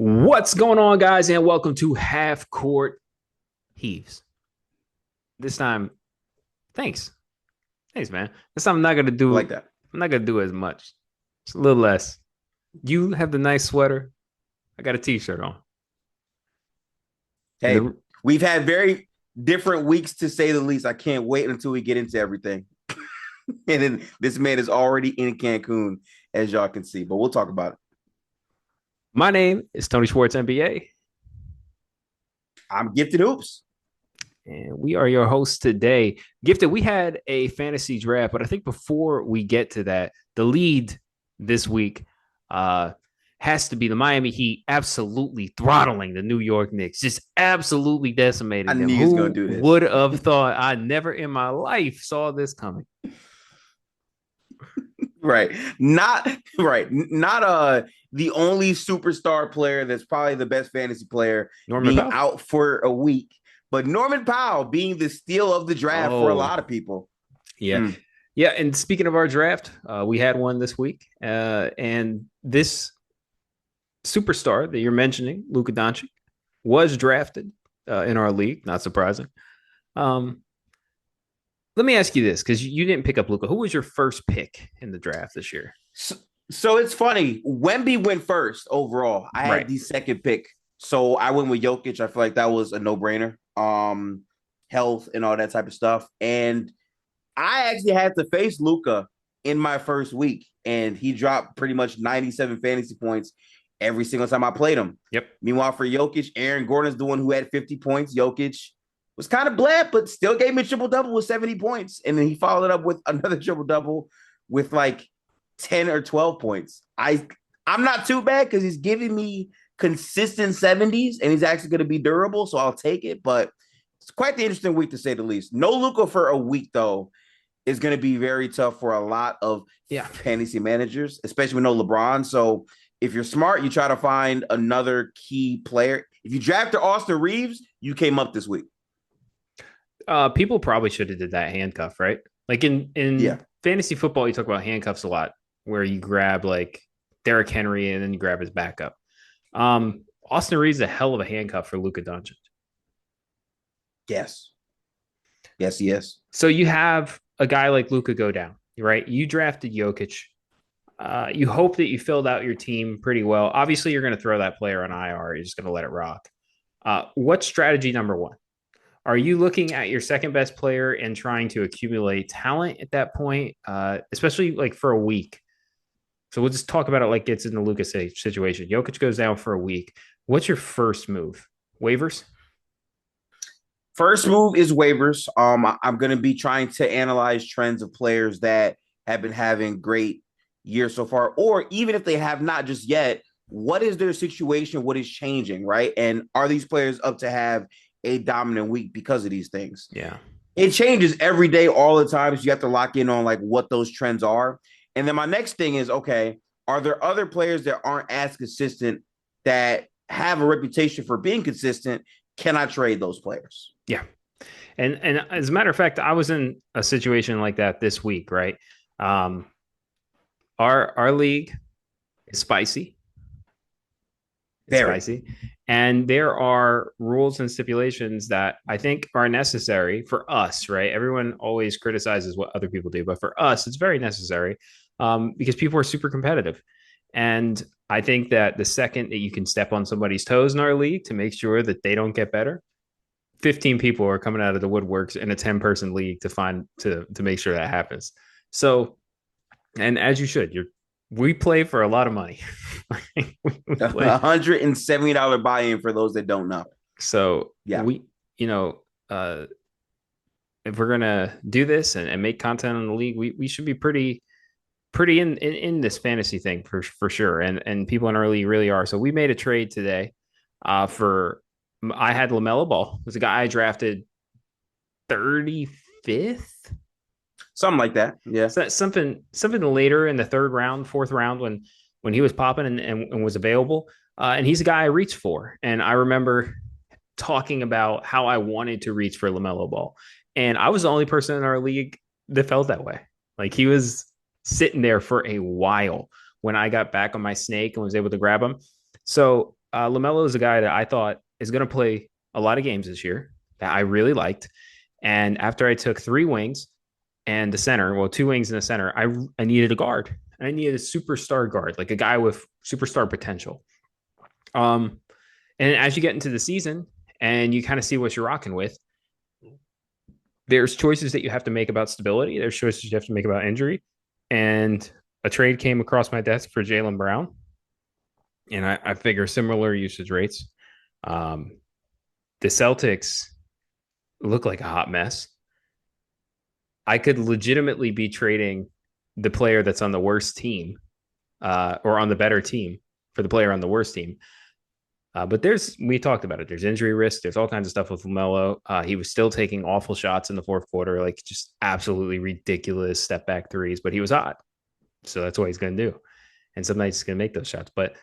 What's going on, guys, and welcome to Half Court Heaves. This time, thanks, man. This time I'm not gonna I do. like that. I'm not gonna do as much. It's a little less. You have the nice sweater. I got a t-shirt on, and Hey, we've had very different weeks to say the least. I can't wait until we get into everything. And then this man is already in Cancun, as y'all can see, but we'll talk about it. my name is Tony Schwartz NBA, I'm gifted hoops. and we are your hosts today. Gifted, we had a fantasy draft, but I think before we get to that, the lead this week has to be the Miami Heat absolutely throttling the New York Knicks, just absolutely I decimating them. knew he was gonna Who do this. would have thought? I never in my life saw this coming. Right. Not right. Not the only superstar player that's probably the best fantasy player Norman being Powell. out for a week, but Norman Powell being the steal of the draft for a Oh, lot of people. yeah. Mm. Yeah. And speaking of our draft, we had one this week. And this superstar that you're mentioning, Luka Doncic, was drafted in our league. Not surprising. Um, Let me ask you this, because you didn't pick up Luka. Who was your first pick in the draft this year? So it's funny. Wemby went first overall. I had Right. the second pick. So I went with Jokic. I feel like that was a no-brainer. Health and all that type of stuff. And I actually had to face Luka in my first week, and he dropped pretty much 97 fantasy points every single time I played him. Yep. Meanwhile, for Jokic, Aaron Gordon's the one who had 50 points. Jokic was kind of bland, but still gave me a triple-double with 70 points. And then he followed it up with another triple-double with like 10 or 12 points. I'm not too bad because he's giving me consistent 70s and he's actually going to be durable, so I'll take it. But it's quite the interesting week to say the least. No Luka for a week, though, is going to be very tough for a lot of fantasy managers, especially with no LeBron. So if you're smart, you try to find another key player. If you drafted Austin Reeves, you came up this week. People probably should have did that handcuff, right? Like in fantasy football, you talk about handcuffs a lot, where you grab like Derrick Henry and then you grab his backup. Austin Reed's a hell of a handcuff for Luka Doncic. Yes. Yes. So you have a guy like Luka go down, right? You drafted Jokic. You hope that you filled out your team pretty well. Obviously, you're going to throw that player on IR. You're just going to let it rock. What's strategy number one? Are you looking at your second best player and trying to accumulate talent at that point, especially like for a week? So we'll just talk about it like it's in the Lucas situation. Jokic goes down for a week. What's your first move? Waivers? First move is waivers. I'm going to be trying to analyze trends of players that have been having great years so far, or even if they have not just yet, what is their situation? What is changing, right? And are these players up to have a dominant week because of these things? Yeah. It changes every day, all the time. So you have to lock in on like what those trends are. And then my next thing is, okay, are there other players that aren't as consistent that have a reputation for being consistent? Can I trade those players? Yeah. And as a matter of fact, I was in a situation like that this week, right? Our league is spicy. It's spicy. And there are rules and stipulations that I think are necessary for us, right? Everyone always criticizes what other people do, but for us, it's very necessary because people are super competitive. And I think that the second that you can step on somebody's toes in our league to make sure that they don't get better, 15 people are coming out of the woodworks in a 10-person league to make sure that happens. So, and as you should, we play for a lot of money. $170 buy-in for those that don't know. So yeah, if we're gonna do this and make content on the league, we should be pretty in this fantasy thing for sure. And people in our league really are. So we made a trade today. I had LaMelo Ball. It was a guy I drafted 35th. Something like that. Yeah. So something later in the third round, fourth round when he was popping and was available. And he's a guy I reached for. And I remember talking about how I wanted to reach for LaMelo Ball. And I was the only person in our league that felt that way. Like he was sitting there for a while when I got back on my snake and was able to grab him. So LaMelo is a guy that I thought is going to play a lot of games this year that I really liked. And after I took three wings and the center, well, two wings and the center, I needed a guard. I needed a superstar guard, like a guy with superstar potential. Um, and as you get into the season and you kind of see what you're rocking with, there's choices that you have to make about stability. There's choices you have to make about injury. And a trade came across my desk for Jaylen Brown. And I figure similar usage rates. Um, the Celtics look like a hot mess. I could legitimately be trading the player that's on the worst team or on the better team for the player on the worst team. But we talked about it. There's injury risk. There's all kinds of stuff with LaMelo. He was still taking awful shots in the fourth quarter, like just absolutely ridiculous step back threes, but he was hot. So that's what he's going to do. And some nights he's going to make those shots. But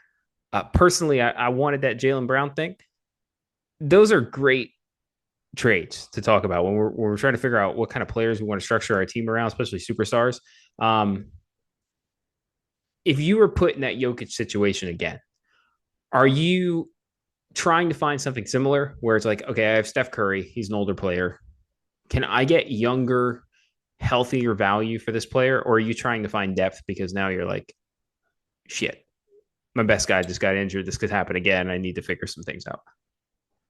personally, I wanted that Jaylen Brown thing. Those are great trades to talk about when we're trying to figure out what kind of players we want to structure our team around, especially superstars. If you were put in that Jokic situation again, are you trying to find something similar where it's like, okay, I have Steph Curry, he's an older player. Can I get younger, healthier value for this player? Or are you trying to find depth because now you're like, shit, my best guy just got injured. This could happen again. I need to figure some things out.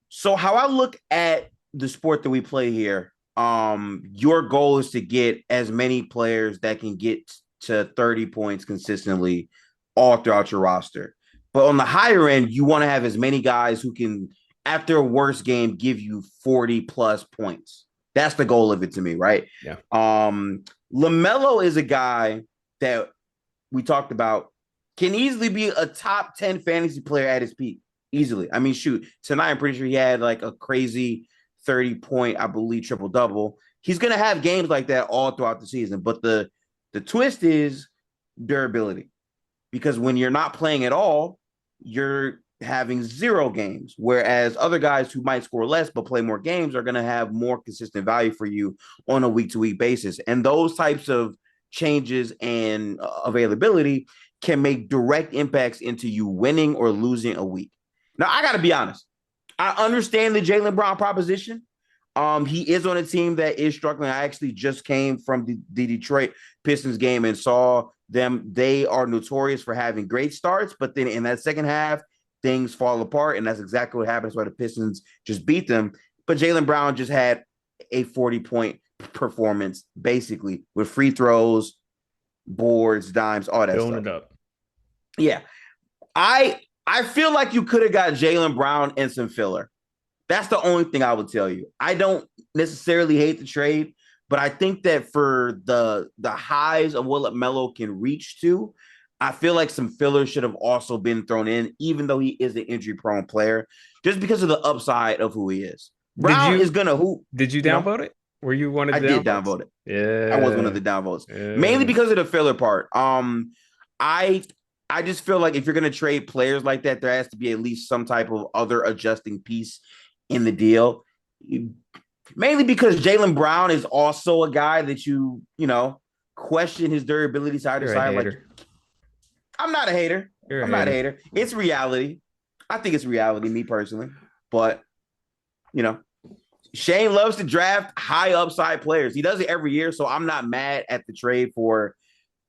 So how I look at the sport that we play here, your goal is to get as many players that can get to 30 points consistently all throughout your roster. But on the higher end, you want to have as many guys who can, after a worst game, give you 40 plus points. That's the goal of it to me, right? Yeah. LaMelo is a guy that we talked about can easily be a top 10 fantasy player at his peak. Easily. I mean, shoot, tonight I'm pretty sure he had like a crazy 30 point, I believe, triple double. He's going to have games like that all throughout the season. But the twist is durability, because when you're not playing at all, you're having zero games. Whereas other guys who might score less but play more games are going to have more consistent value for you on a week to week basis. And those types of changes and availability can make direct impacts into you winning or losing a week. Now, I got to be honest. I understand the Jaylen Brown proposition. He is on a team that is struggling. I actually just came from the Detroit Pistons game and saw them. They are notorious for having great starts, but then in that second half, things fall apart, and that's exactly what happens why the Pistons just beat them. But Jaylen Brown just had a 40-point performance, basically, with free throws, boards, dimes, all that Filling stuff. it up. Yeah. I feel like you could have got Jaylen Brown and some filler. That's the only thing I would tell you. I don't necessarily hate the trade, but I think that for the highs of what Melo can reach to, I feel like some filler should have also been thrown in, even though he is an injury-prone player, just because of the upside of who he is. Brown is gonna hoop. Did you downvote it? Were you one of I the did downvotes? downvote it. Yeah, I was one of the downvotes, yeah. mainly because of the filler part. I I just feel like if you're going to trade players like that, there has to be at least some type of other adjusting piece in the deal. Mainly because Jaylen Brown is also a guy that question his durability side to side. Like, I'm not a hater. I'm not a hater. It's reality. I think it's reality, me personally. But, Shane loves to draft high upside players. He does it every year, so I'm not mad at the trade for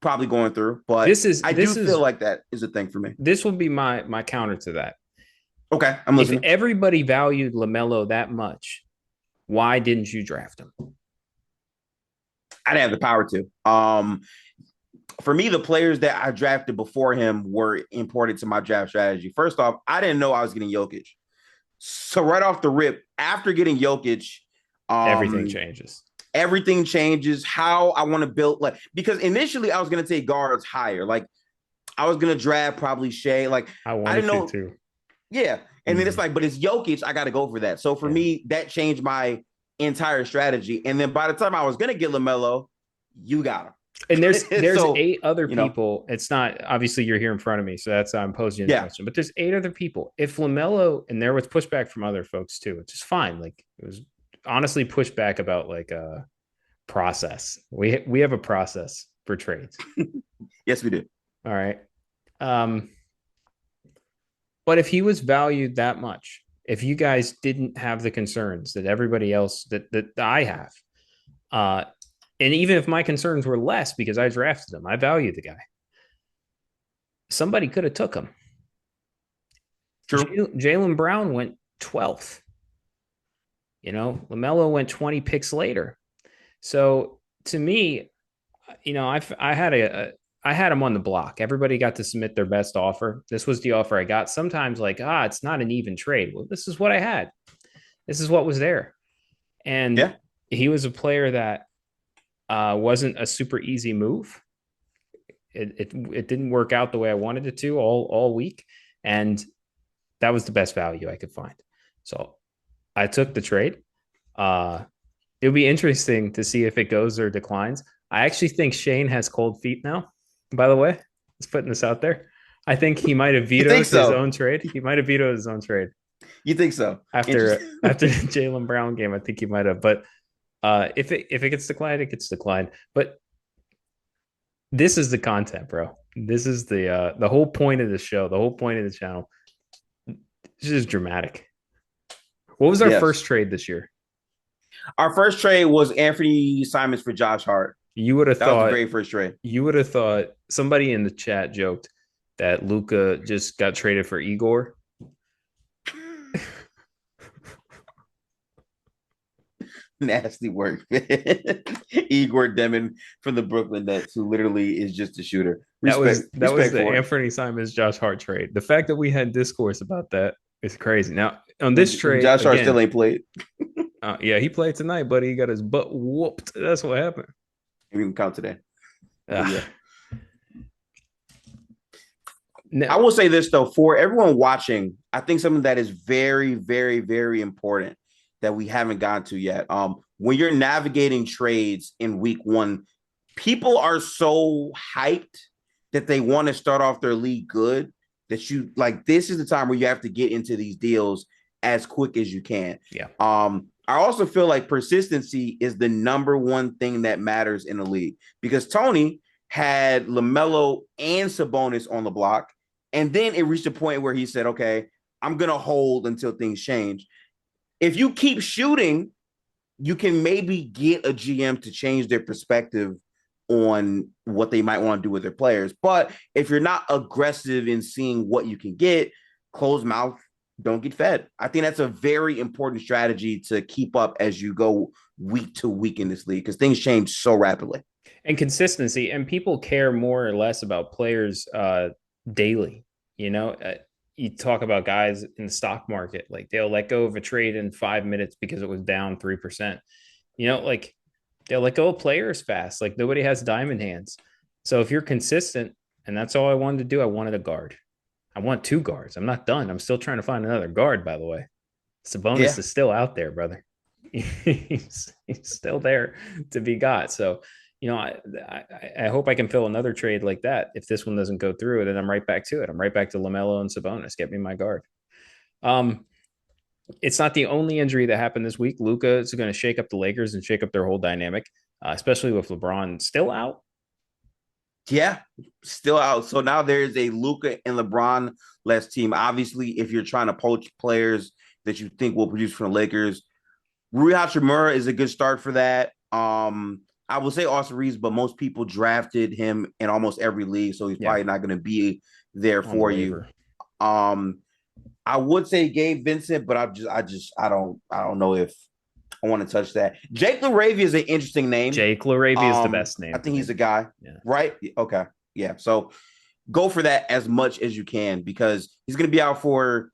probably going through. But I do feel like that is a thing for me. This will be my counter to that. Okay, I'm listening. If everybody valued LaMelo that much, why didn't you draft him? I didn't have the power to. For me, the players that I drafted before him were important to my draft strategy. First off, I didn't know I was getting Jokic. So right off the rip, after getting Jokic, everything changes. Everything changes. How I want to build, because initially I was going to take guards higher. Like, I was going to draft probably Shea. Like, I didn't know too. Yeah. And then it's like, but it's Jokic. I got to go for that. So for me, that changed my entire strategy. And then by the time I was going to get LaMelo, you got him. And there's 8 other people. It's not, obviously you're here in front of me, so that's I'm posing the question. But there's 8 other people. If LaMelo, and there was pushback from other folks too, which is fine. Like, it was honestly pushback about like a process. We have a process for trades. Yes, we do. All right. But if he was valued that much, if you guys didn't have the concerns that everybody else that I have, uh, and even if my concerns were less because I drafted him, I value the guy. Somebody could have took him. True. Jaylen Brown went 12th. LaMelo went 20 picks later. So to me, I had him on the block. Everybody got to submit their best offer. This was the offer I got. Sometimes it's not an even trade. Well, this is what I had. This is what was there. And Yeah. he was a player that wasn't a super easy move. It didn't work out the way I wanted it to all week, and that was the best value I could find. So I took the trade. It'll be interesting to see if it goes or declines. I actually think Shane has cold feet now. By the way, just putting this out there. I think he might have You think vetoed his so? own trade. He might have vetoed his own trade You think so? after Interesting. after the Jaylen Brown game. I think he might have. But if it gets declined, it gets declined. But this is the content, bro. This is the whole point of the show. The whole point of the channel. This is dramatic. What was our Yes. first trade this year? Our first trade was Anthony Simons for Josh Hart. You would have That was the thought very first trade. you would have thought somebody in the chat joked that Luka just got traded for Igor. Nasty work. Igor Demon from the Brooklyn Nets, who literally is just a shooter. That was the For him. Anthony Simons Josh Hart trade. The fact that we had discourse about that is crazy. Now on this trade, Josh Hart again, still ain't played. yeah, he played tonight, but he got his butt whooped. That's what happened. He didn't count today. Yeah. I will say this though, for everyone watching, I think something that is very, very, very important that we haven't gotten to yet. When you're navigating trades in week one, people are so hyped that they want to start off their league good that you like this is the time where you have to get into these deals as quick as you can. Yeah. I also feel like persistency is the number one thing that matters in the league because Tony had LaMelo and Sabonis on the block. And then it reached a point where he said, okay, I'm going to hold until things change. If you keep shooting, you can maybe get a GM to change their perspective on what they might want to do with their players. But if you're not aggressive in seeing what you can get, closed mouth, don't get fed. I think that's a very important strategy to keep up as you go week to week in this league because things change so rapidly. And consistency, and people care more or less about players daily. You talk about guys in the stock market, like they'll let go of a trade in 5 minutes because it was down 3%. Like they'll let go of players fast. Like nobody has diamond hands. So if you're consistent, and that's all I wanted to do, I wanted a guard. I want two guards. I'm not done. I'm still trying to find another guard, by the way. Sabonis is still out there, brother. he's still there to be got. So, I hope I can fill another trade like that. If this one doesn't go through, then I'm right back to it. I'm right back to LaMelo and Sabonis. Get me my guard. It's not the only injury that happened this week. Luka is going to shake up the Lakers and shake up their whole dynamic, especially with LeBron still out. Yeah, still out. So now there's a Luka and LeBron less team. Obviously, if you're trying to poach players that you think will produce from the Lakers, Rui Hachimura is a good start for that. I will say Austin Reeves, but most people drafted him in almost every league, so he's probably not going to be there for you. I would say Gabe Vincent, but I don't know if I want to touch that. Jake LaRavia is an interesting name. Jake LaRavia is the best name. I think he's a guy, right? Okay, yeah. So go for that as much as you can because he's going to be out for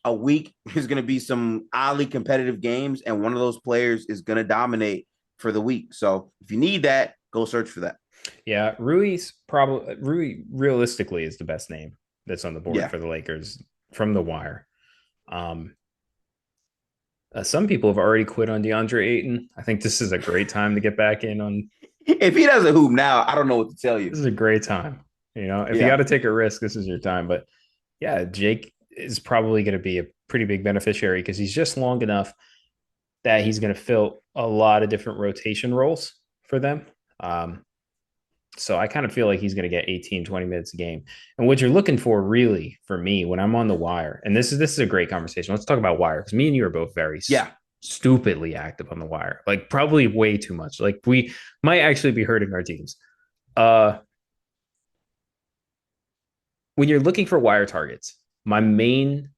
a week. There's going to be some oddly competitive games, and one of those players is going to dominate for the week. So if you need that, go search for that. Yeah, Rui realistically is the best name that's on the board for the Lakers from the wire. Some people have already quit on DeAndre Ayton. I think this is a great time to get back in on. If he doesn't hoop now, I don't know what to tell you. This is a great time. If you got to take a risk, this is your time. But yeah, Jake is probably going to be a pretty big beneficiary because he's just long enough that he's going to fill a lot of different rotation roles for them. So I kind of feel like he's going to get 18, 20 minutes a game. And what you're looking for really for me when I'm on the wire, and this is a great conversation. Let's talk about wire because me and you are both very Yeah. stupidly active on the wire, like probably way too much. Like we might actually be hurting our teams. Uh, when you're looking for wire targets, my main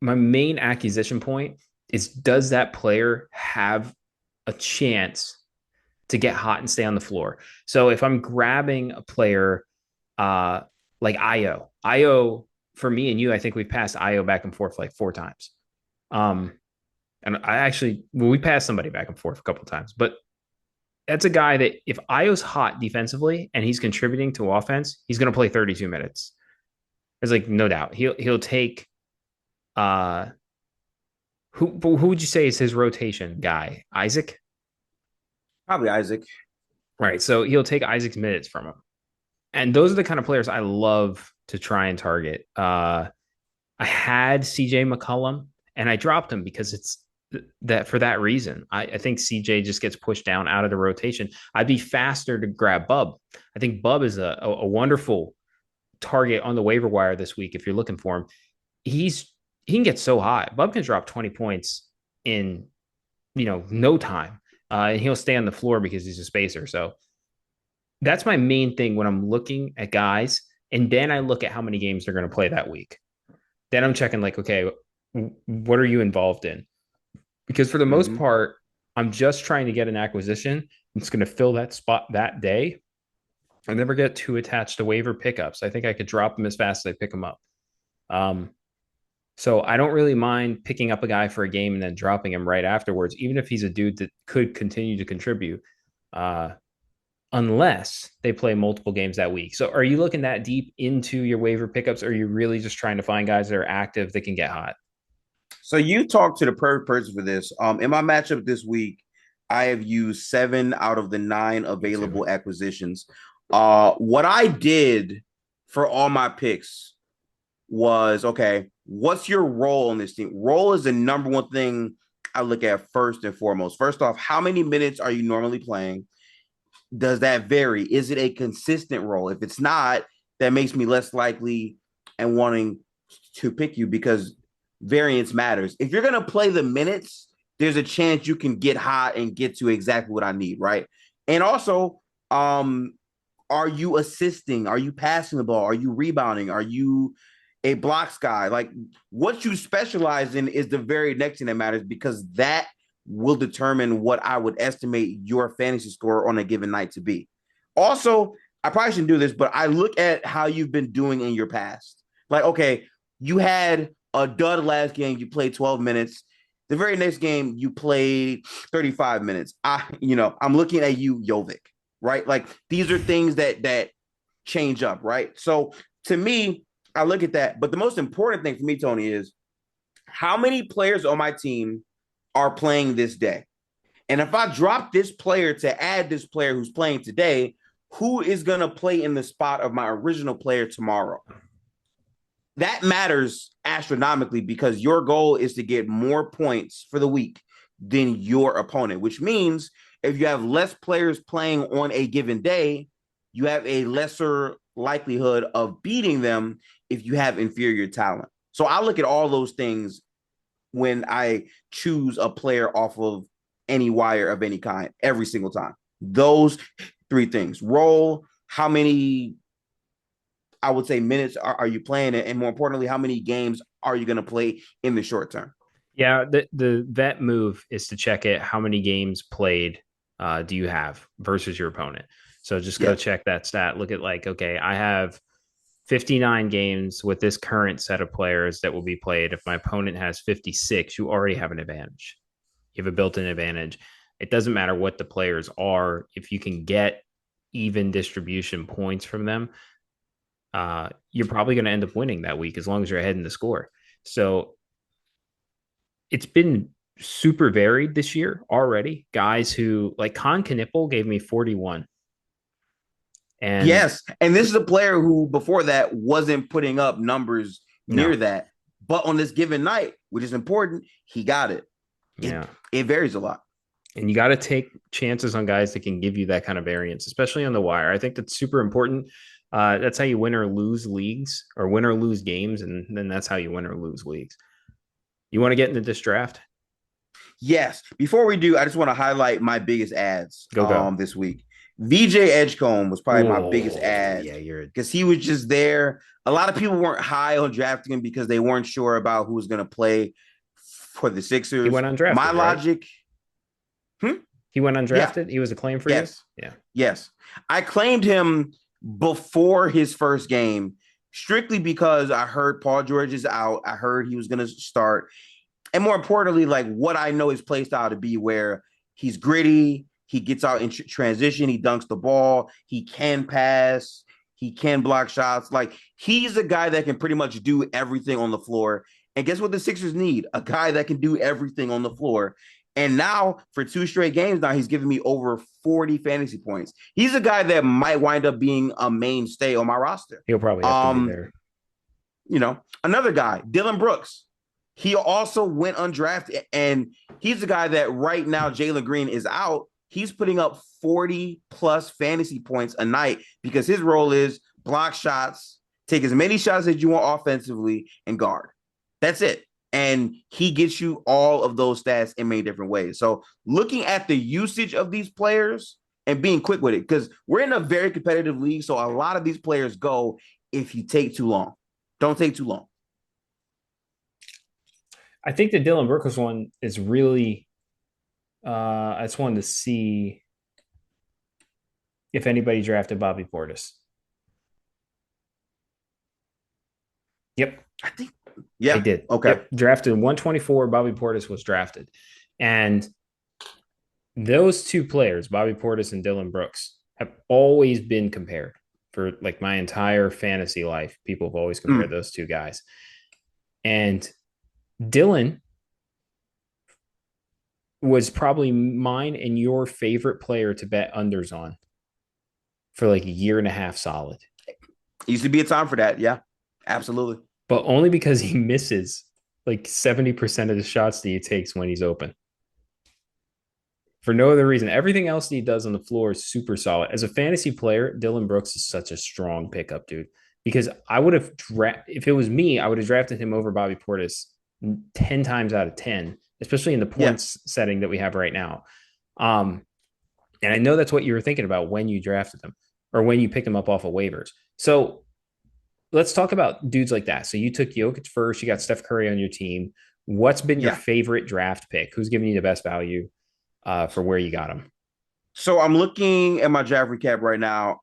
acquisition point is, does that player have a chance to get hot and stay on the floor? So if I'm grabbing a player uh like Io for me and you, I think we've passed Io back and forth like 4 times. Um and I actually we passed somebody back and forth a couple of times, but that's a guy that if Io's hot defensively and he's contributing to offense, he's going to play 32 minutes. There's like no doubt. He'll take uh who would you say is his rotation guy? Isaac? Probably Isaac. Right. So he'll take Isaac's minutes from him. And those are the kind of players I love to try and target. I had CJ McCollum and I dropped him because it's that for that reason. I think CJ just gets pushed down out of the rotation. I'd be faster to grab Bub. I think Bub is a wonderful target on the waiver wire this week if you're looking for him. He can get so hot. Bub can drop 20 points in no time. And he'll stay on the floor because he's a spacer. So that's my main thing when I'm looking at guys. And then I look at how many games they're going to play that week. Then I'm checking like, okay, what are you involved in? Because for the most Mm-hmm. part, I'm just trying to get an acquisition. It's going to fill that spot that day. I never get too attached to waiver pickups. I think I could drop them as fast as I pick them up. Um, so I don't really mind picking up a guy for a game and then dropping him right afterwards, even if he's a dude that could continue to contribute. Unless they play multiple games that week. So are you looking that deep into your waiver pickups? Or are you really just trying to find guys that are active that can get hot? So you talked to the perfect person for this. In my matchup this week, I have used 7 out of the 9 Me too. available acquisitions. What I did for all my picks was, okay, what's your role on this team? Role is the number one thing I look at first and foremost. First off, how many minutes are you normally playing? Does that vary? Is it a consistent role? If it's not, that makes me less likely and wanting to pick you because variance matters. If you're going to play the minutes, there's a chance you can get hot and get to exactly what I need, right? And also, are you assisting? Are you passing the ball? Are you rebounding? Are you a blocks guy? Like what you specialize in is the very next thing that matters because that will determine what I would estimate your fantasy score on a given night to be. Also, I probably shouldn't do this, but I look at how you've been doing in your past. Like, okay, you had a dud last game, you played 12 minutes. The very next game, you played 35 minutes. I'm looking at you, Jovic, right? Like these are things that change up, right? So to me, I look at that. But the most important thing for me, Tony, is how many players on my team are playing this day? And if I drop this player to add this player who's playing today, who is going to play in the spot of my original player tomorrow? That matters astronomically because your goal is to get more points for the week than your opponent, which means if you have less players playing on a given day, you have a lesser likelihood of beating them if you have inferior talent. So I look at all those things when I choose a player off of any wire of any kind every single time. Those 3 things: role, how many, I would say, minutes are you playing, and more importantly, how many games are you going to play in the short term? Yeah, the vet move is to check it. How many games played do you have versus your opponent? So just go Yeah. check that stat. Look at like, okay, I have 59 games with this current set of players that will be played. If my opponent has 56, you already have an advantage. You have a built-in advantage. It doesn't matter what the players are. If you can get even distribution points from them, you're probably going to end up winning that week as long as you're ahead in the score. So it's been super varied this year already. Guys who like Con Knipple gave me 41. And Yes. And this is a player who before that wasn't putting up numbers no, near that. But on this given night, which is important, he got it. yeah. It varies a lot. And you got to take chances on guys that can give you that kind of variance, especially on the wire. I think that's super important. That's how you win or lose leagues or win or lose games. And then that's how you win or lose leagues. You want to get into this draft? Yes. Before we do, I just want to highlight my biggest ads Go, go. this week. VJ Edgecombe was probably my biggest Oh, ad yeah, you're. because he was just there. A lot of people weren't high on drafting him because they weren't sure about who was going to play for the He Sixers. went My undrafted, right? logic, He went yeah, undrafted. He was a claim for you. yes, Yeah. yes. I claimed him before his first game strictly because I heard Paul George is out. I heard he was going to start. And more importantly, like what I know his play style to be, where he's gritty, he gets out in transition, he dunks the ball, he can pass, he can block shots. Like he's a guy that can pretty much do everything on the floor. And guess what the Sixers need? A guy that can do everything on the floor. And now for 2 straight games, now he's giving me over 40 fantasy points. He's a guy that might wind up being a mainstay on my roster. He'll probably have to be Um, there. Another guy, Dylan Brooks. He also went undrafted, and he's the guy that right now Jalen Green is out. He's putting up 40 plus fantasy points a night because his role is block shots, take as many shots as you want offensively, and guard. That's it. And he gets you all of those stats in many different ways. So looking at the usage of these players and being quick with it, because we're in a very competitive league. So a lot of these players go if you take too long. Don't take too long. I think the Dylan Brooks one is really. I just wanted to see if anybody drafted Bobby Portis. Yep, I think, they yeah, did. okay. Yep, drafted 124. Bobby Portis was drafted, and those two players, Bobby Portis and Dylan Brooks, have always been compared for like my entire fantasy life. People have always compared Mm. those two guys. And Dylan was probably mine and your favorite player to bet unders on for like a year and a half solid. Used to be a time for that. Yeah, absolutely. But only because he misses like 70% of the shots that he takes when he's open. For no other reason. Everything else that he does on the floor is super solid. As a fantasy player, Dylan Brooks is such a strong pickup, dude. Because I would have if it was me, I would have drafted him over Bobby Portis 10 times out of 10, especially in the Yeah. points setting that we have right now. Um, and I know that's what you were thinking about when you drafted him or when you picked him up off of waivers. So let's talk about dudes like that. So you took Jokic first, you got Steph Curry on your team. What's been your Yeah. favorite draft pick? Who's giving you the best value for where you got him? So I'm looking at my draft recap right now.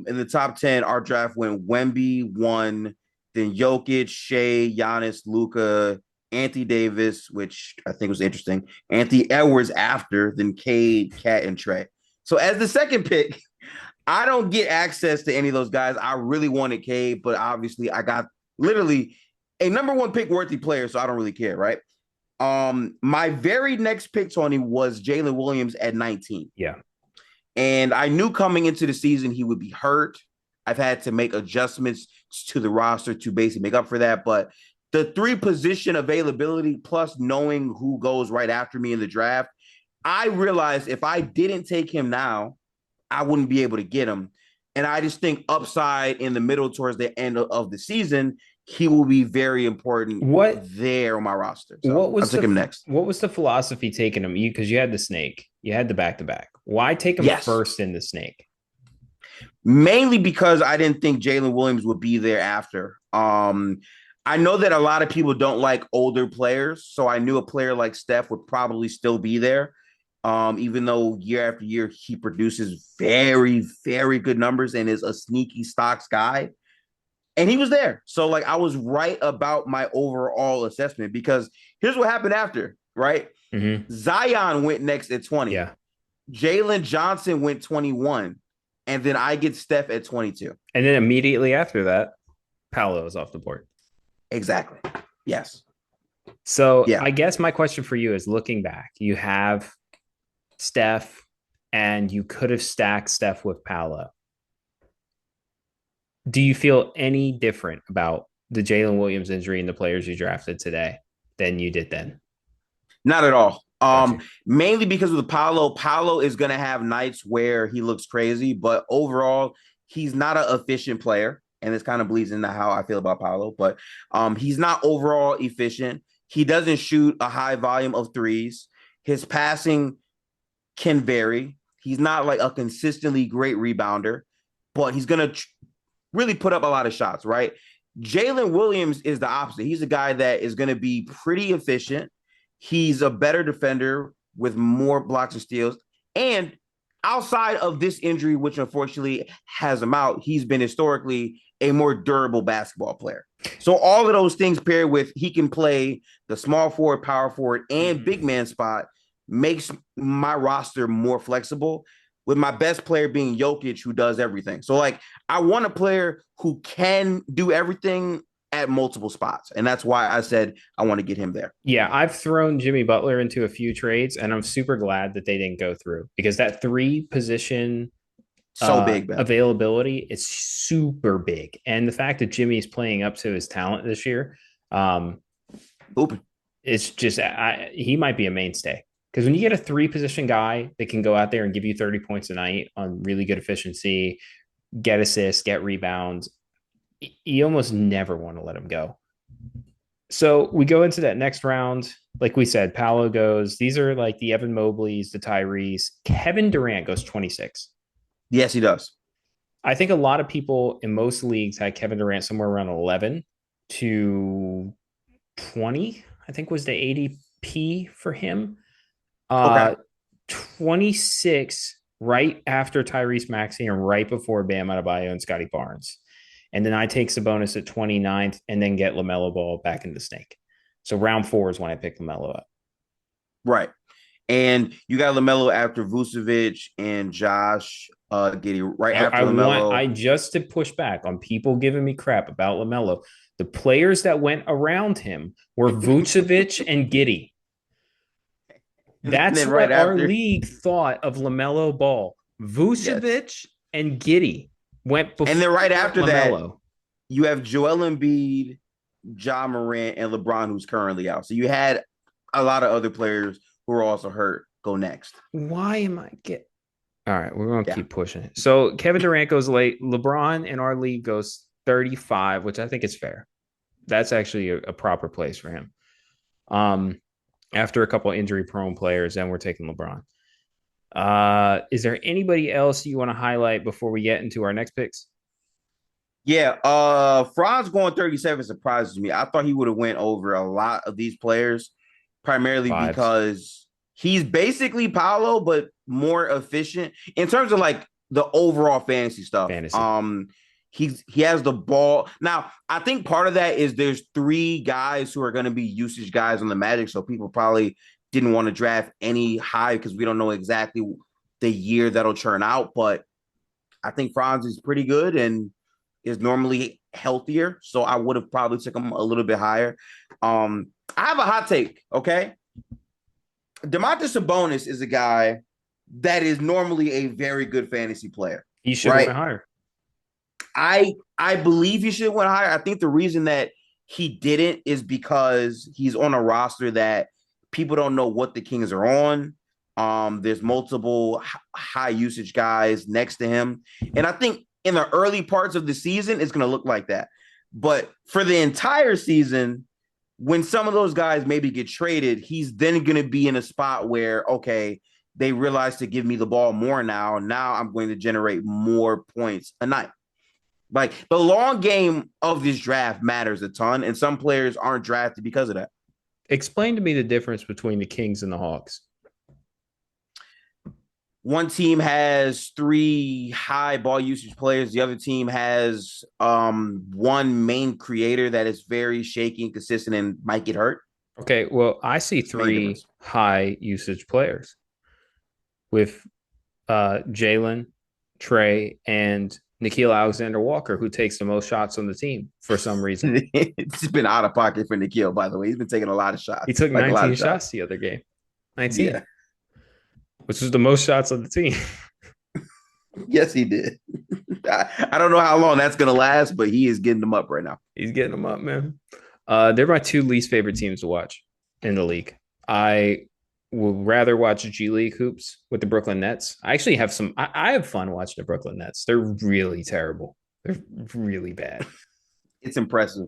In the top 10, our draft went Wemby one, then Jokic, Shea, Giannis, Luka, Anthony Davis, which I think was interesting. Anthony Edwards after, then Cade, Cat, and Trey. So as the second pick, I don't get access to any of those guys. I really wanted Cade, but obviously I got literally a number one pick worthy player, so I don't really care, right? My very next pick, Tony, was Jalen Williams at 19. Yeah. And I knew coming into the season he would be hurt. I've had to make adjustments to the roster to basically make up for that. But the 3 position availability plus knowing who goes right after me in the draft, I realized if I didn't take him now, I wouldn't be able to get him. And I just think upside in the middle towards the end of the season, he will be very important What there on my roster. So what I was took him the next. what was the philosophy taking him? You because you had the snake, you had the back to back. Why take him Yes. first in the snake? Mainly because I didn't think Jalen Williams would be there after. I know that a lot of people don't like older players, so I knew a player like Steph would probably still be there. Even though year after year he produces very, very good numbers and is a sneaky stocks guy. And he was there. So like I was right about my overall assessment because here's what happened after, right? Mm-hmm. Zion went next at 20. Yeah, Jalen Johnson went 21. And then I get Steph at 22. and then immediately after that, Paolo is off the board. Exactly. Yes. So Yeah. I guess my question for you is: looking back, you have Steph, and you could have stacked Steph with Paolo. Do you feel any different about the Jalen Williams injury and the players you drafted today than you did then? Not at all. Gotcha. Mainly because of the Paolo. Paolo is gonna have nights where he looks crazy, but overall, he's not an efficient player. And this kind of bleeds into how I feel about Paolo, but he's not overall efficient. He doesn't shoot a high volume of threes. His passing can vary. He's not like a consistently great rebounder, but he's gonna really put up a lot of shots, right? Jalen Williams is the opposite. He's a guy that is going to be pretty efficient. He's a better defender with more blocks and steals. And outside of this injury, which unfortunately has him out, he's been historically a more durable basketball player. So all of those things paired with he can play the small forward, power forward, and big man spot makes my roster more flexible, with my best player being Jokic, who does everything. So, like, I want a player who can do everything at multiple spots. And that's why I said I want to get him there. Yeah, I've thrown Jimmy Butler into a few trades, and I'm super glad that they didn't go through because that three position So big, man. availability is super big. And the fact that Jimmy's playing up to his talent this year, Open. it's just, he might be a mainstay. Because when you get a three position guy that can go out there and give you 30 points a night on really good efficiency, get assists, get rebounds, you almost never want to let him go. So we go into that next round. Like we said, Paolo goes. These are like the Evan Mobleys, the Tyrese. Kevin Durant goes 26. Yes, he does. I think a lot of people in most leagues had Kevin Durant somewhere around 11 to 20, I think was the ADP for him. Okay. 26 right after Tyrese Maxey and right before Bam Adebayo and Scotty Barnes. And then I take Sabonis at 29th and then get LaMelo Ball back in the snake. So round 4 is when I pick LaMelo up. Right. And you got LaMelo after Vucevic and Josh Giddey right after LaMelo. I just to push back on people giving me crap about LaMelo. The players that went around him were Vucevic and Giddey. That's right what our after, league thought of LaMelo Ball. Vucevic yes. and Giddey went before. And then right after LaMelo. that, you have Joel Embiid, Ja Morant, and LeBron, who's currently out. So you had a lot of other players who are also hurt go next. Why am I get? All right, we're going to keep pushing it. So Kevin Durant goes late. LeBron in our league goes 35, which I think is fair. That's actually a proper place for him. After a couple of injury-prone players, then we're taking LeBron. Is there anybody else you want to highlight before we get into our next picks? Yeah, Franz going 37 surprises me. I thought he would have went over a lot of these players, primarily because he's basically Paolo, but more efficient in terms of like the overall fantasy stuff. He has the ball. Now, I think part of that is there's 3 guys who are going to be usage guys on the Magic, so people probably didn't want to draft any high because we don't know exactly the year that'll churn out. But I think Franz is pretty good and is normally healthier, so I would have probably took him a little bit higher. I have a hot take, okay? Domantas Sabonis is a guy that is normally a very good fantasy player. He should have went higher. I believe he should have went higher. I think the reason that he didn't is because he's on a roster that people don't know what the Kings are on. There's multiple high usage guys next to him. And I think in the early parts of the season, it's going to look like that. But for the entire season, when some of those guys maybe get traded, he's then going to be in a spot where, okay, they realize to give me the ball more now. Now I'm going to generate more points a night. Like the long game of this draft matters a ton, and some players aren't drafted because of that. Explain to me the difference between the Kings and the Hawks. One team has 3 high ball usage players. The other team has one main creator that is very shaky and consistent and might get hurt. Okay, well, I see 3 high usage players with Jalen, Trey, and Nickeil Alexander-Walker, who takes the most shots on the team for some reason. It's been out of pocket for Nickeil, by the way. He's been taking a lot of shots. He took 19 shots the other game. 19. Yeah. Which was the most shots on the team. Yes, he did. I don't know how long that's going to last, but he is getting them up right now. He's getting them up, man. They're my 2 least favorite teams to watch in the league. I would rather watch G League hoops with the Brooklyn Nets. I actually have some. I have fun watching the Brooklyn Nets. They're really terrible. They're really bad. It's impressive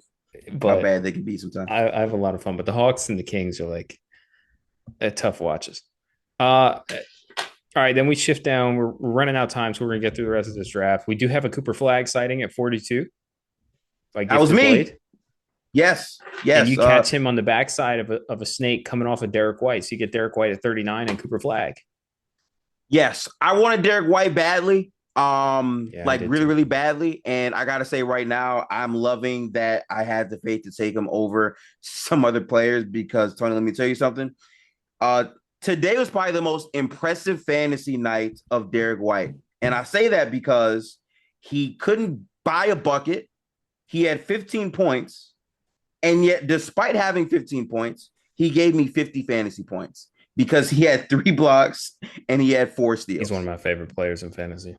how But bad they can be sometimes. I have a lot of fun. But the Hawks and the Kings are like tough watches. Uh, all right, then we shift down. We're running out of time, so we're gonna get through the rest of this draft. We do have a Cooper Flag sighting at 42 by That was Gifted me. Blade, Yes, and yes. you catch him on the backside of a snake coming off of Derek White. So you get Derek White at 39 and Cooper Flag. Yes, I wanted Derek White badly. Yeah, I Like did really, too. really badly. And I gotta say right now, I'm loving that I had the faith to take him over some other players because Tony, let me tell you something. Uh Today was probably the most impressive fantasy night of Derek White. And I say that because he couldn't buy a bucket. He had 15 points, and yet despite having 15 points, he gave me 50 fantasy points because he had 3 blocks and he had 4 steals. He's one of my favorite players in fantasy.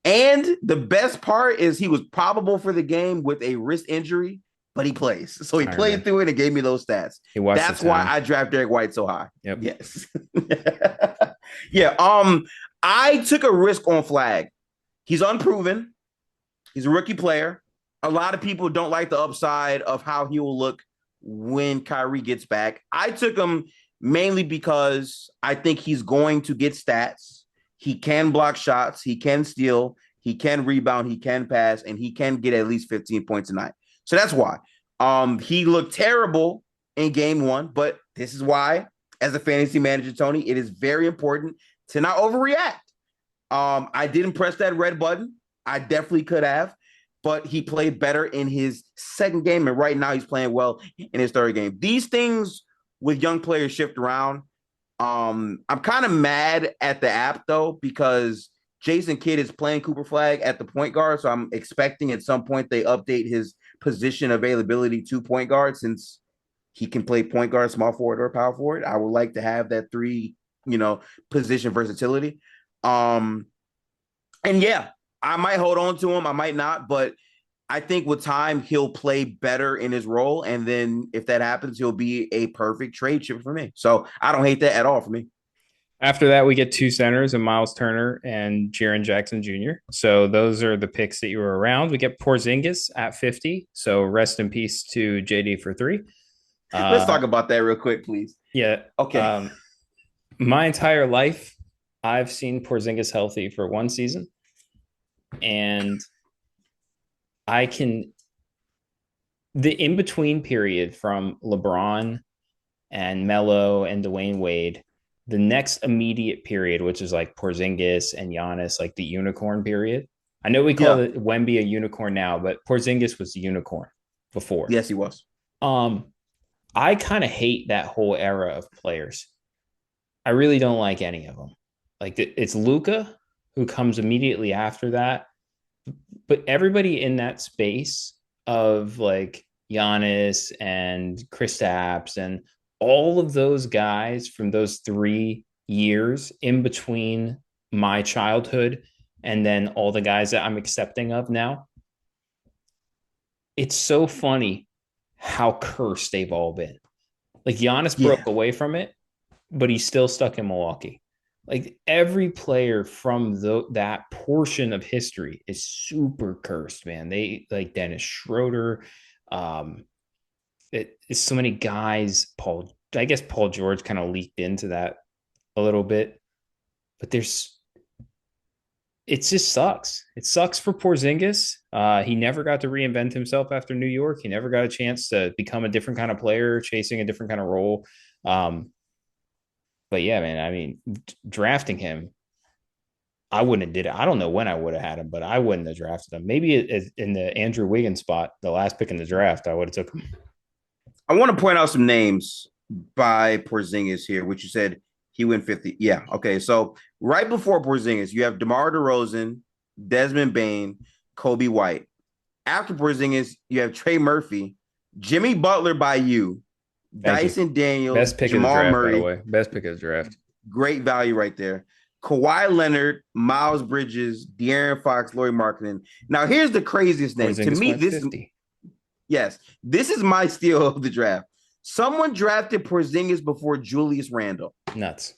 And the best part is he was probable for the game with a wrist injury, but he plays. So he Iron played Man. through it and gave me those stats. He watched That's the why time. I draft Derek White so high. Yep. Yes. Yeah. I took a risk on Flag. He's unproven. He's a rookie player. A lot of people don't like the upside of how he will look when Kyrie gets back. I took him mainly because I think he's going to get stats. He can block shots. He can steal. He can rebound. He can pass, and he can get at least 15 points a night. So that's why. He looked terrible in game one, but this is why, as a fantasy manager, Tony, it is very important to not overreact. I didn't press that red button. I definitely could have, but he played better in his second game, and right now he's playing well in his third game. These things with young players shift around. I'm kind of mad at the app though because Jason Kidd is playing Cooper Flag at the point guard, so I'm expecting at some point they update his position availability to point guard since he can play point guard, small forward, or power forward. I would like to have that three, position versatility. Um, and yeah, I might hold on to him, I might not, but I think with time he'll play better in his role, and then if that happens, he'll be a perfect trade chip for me. So I don't hate that at all for me. After that, we get two centers, and Miles Turner and Jaren Jackson Jr. So those are the picks that you were around. We get Porzingis at 50. So rest in peace to JD for three. Let's talk about that real quick, please. Yeah. Okay. My entire life, I've seen Porzingis healthy for one season, and the in between period from LeBron and Melo and Dwayne Wade, the next immediate period, which is like Porzingis and Giannis, like the unicorn period. I know we call it Wemby a unicorn now, but Porzingis was a unicorn before. Yes, he was. I kind of hate that whole era of players. I really don't like any of them. Like it's Luka who comes immediately after that, but everybody in that space of like Giannis and Kristaps and all of those guys from those 3 years in between my childhood and then all the guys that I'm accepting of now, it's so funny how cursed they've all been. Like Giannis broke away from it, but he's still stuck in Milwaukee. Like every player from that portion of history is super cursed, man. They like Dennis Schroeder. It's so many guys. I guess Paul George kind of leaked into that a little bit, but it just sucks. It sucks for Porzingis. He never got to reinvent himself after New York. He never got a chance to become a different kind of player, chasing a different kind of role. But yeah, man, I mean, drafting him, I wouldn't have did it. I don't know when I would have had him, but I wouldn't have drafted him. Maybe in the Andrew Wiggins spot, the last pick in the draft, I would have took him. I want to point out some names by Porzingis here, which you said he went 50. Yeah. Okay. So right before Porzingis, you have DeMar DeRozan, Desmond Bane, Kobe White. After Porzingis, you have Trey Murphy, Jimmy Butler by you, Dyson Daniels, best pick Jamal of the draft, Murray. by the way. Best pick of the draft. Great value right there. Kawhi Leonard, Miles Bridges, De'Aaron Fox, Lauri Markkinen. Now, here's the craziest thing. To me, this is my steal of the draft. Someone drafted Porzingis before Julius Randle. Nuts.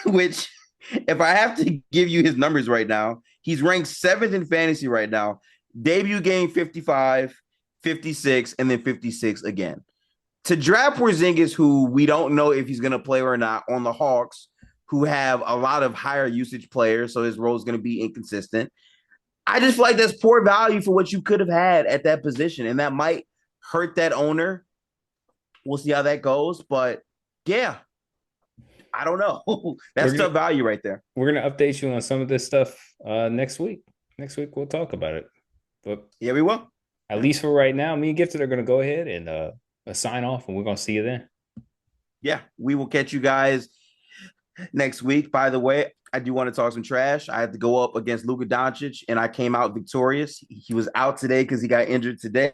which if I have to give you his numbers right now, he's ranked 7th in fantasy right now. Debut game 55, 56, and then 56 again. To draft Porzingis, who we don't know if he's going to play or not, on the Hawks, who have a lot of higher usage players, so his role is going to be inconsistent. I just feel like that's poor value for what you could have had at that position, and that might hurt that owner. We'll see how that goes, but yeah, I don't know. That's We're gonna tough value right there. we're gonna update you on some of this stuff next week. Next week we'll talk about it. But Yeah, we will. at least for right now, me and Gifted are gonna go ahead and sign off, and we're gonna see you then. Yeah, we will catch you guys next week. By the way, I do want to talk some trash. I had to go up against Luka Doncic, and I came out victorious. He was out today because he got injured today.